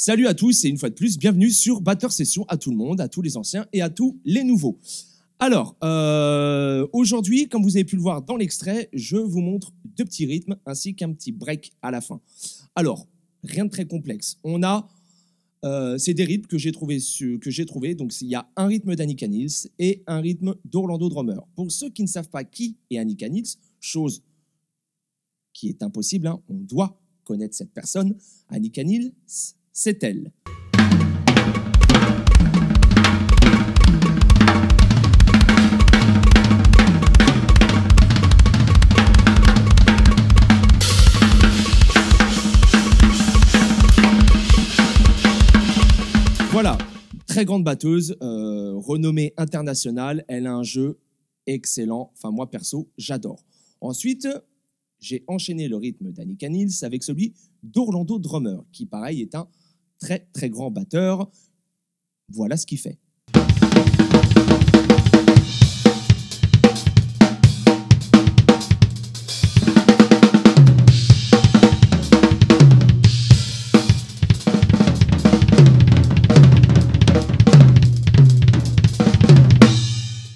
Salut à tous et une fois de plus, bienvenue sur Batteur Session à tout le monde, à tous les anciens et à tous les nouveaux. Alors, aujourd'hui, comme vous avez pu le voir dans l'extrait, je vous montre deux petits rythmes ainsi qu'un petit break à la fin. Alors, rien de très complexe. On a, c'est des rythmes que j'ai trouvé. Donc, il y a un rythme d'Annika Nils et un rythme d'Orlando Drummer. Pour ceux qui ne savent pas qui est Annika Nils, chose qui est impossible, hein, on doit connaître cette personne. Annika Nils, c'est elle. Voilà, très grande batteuse, renommée internationale. Elle a un jeu excellent. Enfin, moi, perso, j'adore. Ensuite, j'ai enchaîné le rythme d'Annika Nils avec celui d'Orlando Drummer, qui, pareil, est un très, très grand batteur. Voilà ce qu'il fait.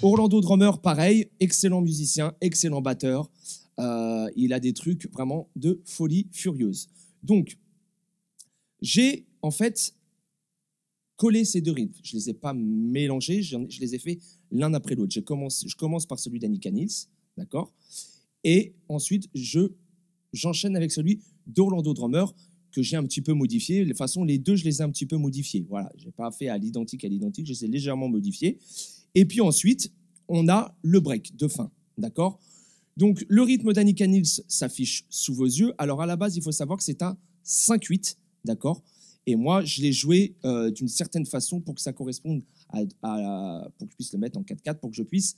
Orlando Drummer, pareil, excellent musicien, excellent batteur. Il a des trucs vraiment de folie furieuse. Donc, j'ai en fait collé ces deux rythmes. Je ne les ai pas mélangés, je les ai fait l'un après l'autre. Je commence par celui d'Annika Nils, d'accord? Et ensuite, j'enchaîne avec celui d'Orlando Drummer que j'ai un petit peu modifié. De toute façon, les deux, je les ai un petit peu modifiés. Voilà, je n'ai pas fait à l'identique, je les ai légèrement modifiés. Et puis ensuite, on a le break de fin, d'accord? Donc, le rythme d'Annika Nils s'affiche sous vos yeux. Alors, à la base, il faut savoir que c'est un 5/8, d'accord? Et moi, je l'ai joué d'une certaine façon pour que ça corresponde pour que je puisse le mettre en 4/4, pour que je puisse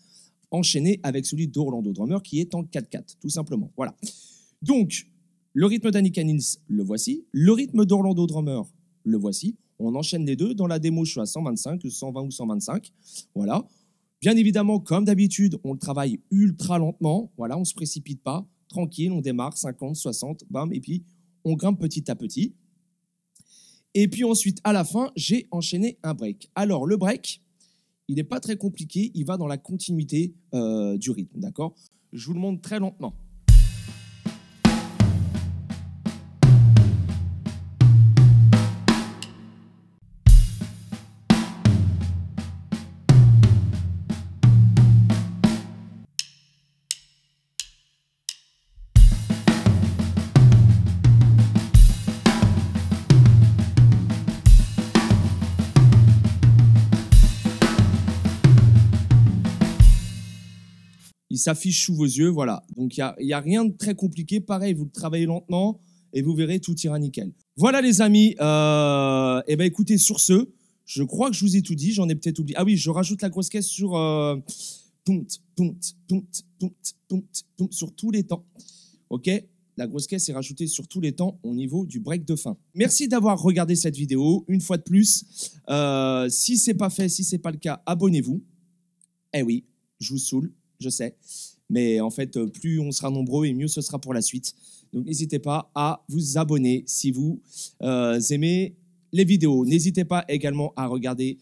enchaîner avec celui d'Orlando Drummer qui est en 4/4, tout simplement. Voilà. Donc, le rythme d'Annika Nils, le voici. Le rythme d'Orlando Drummer, le voici. On enchaîne les deux. Dans la démo, je suis à 125, 120 ou 125. Voilà. Bien évidemment, comme d'habitude, on le travaille ultra lentement. Voilà, on ne se précipite pas. Tranquille, on démarre 50, 60, bam, et puis on grimpe petit à petit. Et puis ensuite, à la fin, j'ai enchaîné un break. Alors, le break, il n'est pas très compliqué. Il va dans la continuité du rythme, d'accord? Je vous le montre très lentement. Il s'affiche sous vos yeux, voilà. Donc, il n'y a rien de très compliqué. Pareil, vous le travaillez lentement et vous verrez, tout ira nickel. Voilà, les amis. Eh ben, écoutez, sur ce, je crois que je vous ai tout dit. J'en ai peut-être oublié. Ah oui, je rajoute la grosse caisse sur, sur tous les temps. OK? La grosse caisse est rajoutée sur tous les temps au niveau du break de fin. Merci d'avoir regardé cette vidéo. Une fois de plus, si ce n'est pas fait, si ce n'est pas le cas, abonnez-vous. Eh oui, je vous saoule. Je sais, mais en fait, plus on sera nombreux et mieux ce sera pour la suite. Donc, n'hésitez pas à vous abonner si vous aimez les vidéos. N'hésitez pas également à regarder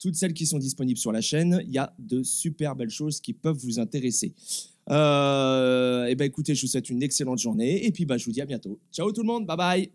toutes celles qui sont disponibles sur la chaîne. Il y a de super belles choses qui peuvent vous intéresser. Et ben, écoutez, je vous souhaite une excellente journée et puis je vous dis à bientôt. Ciao tout le monde, bye bye.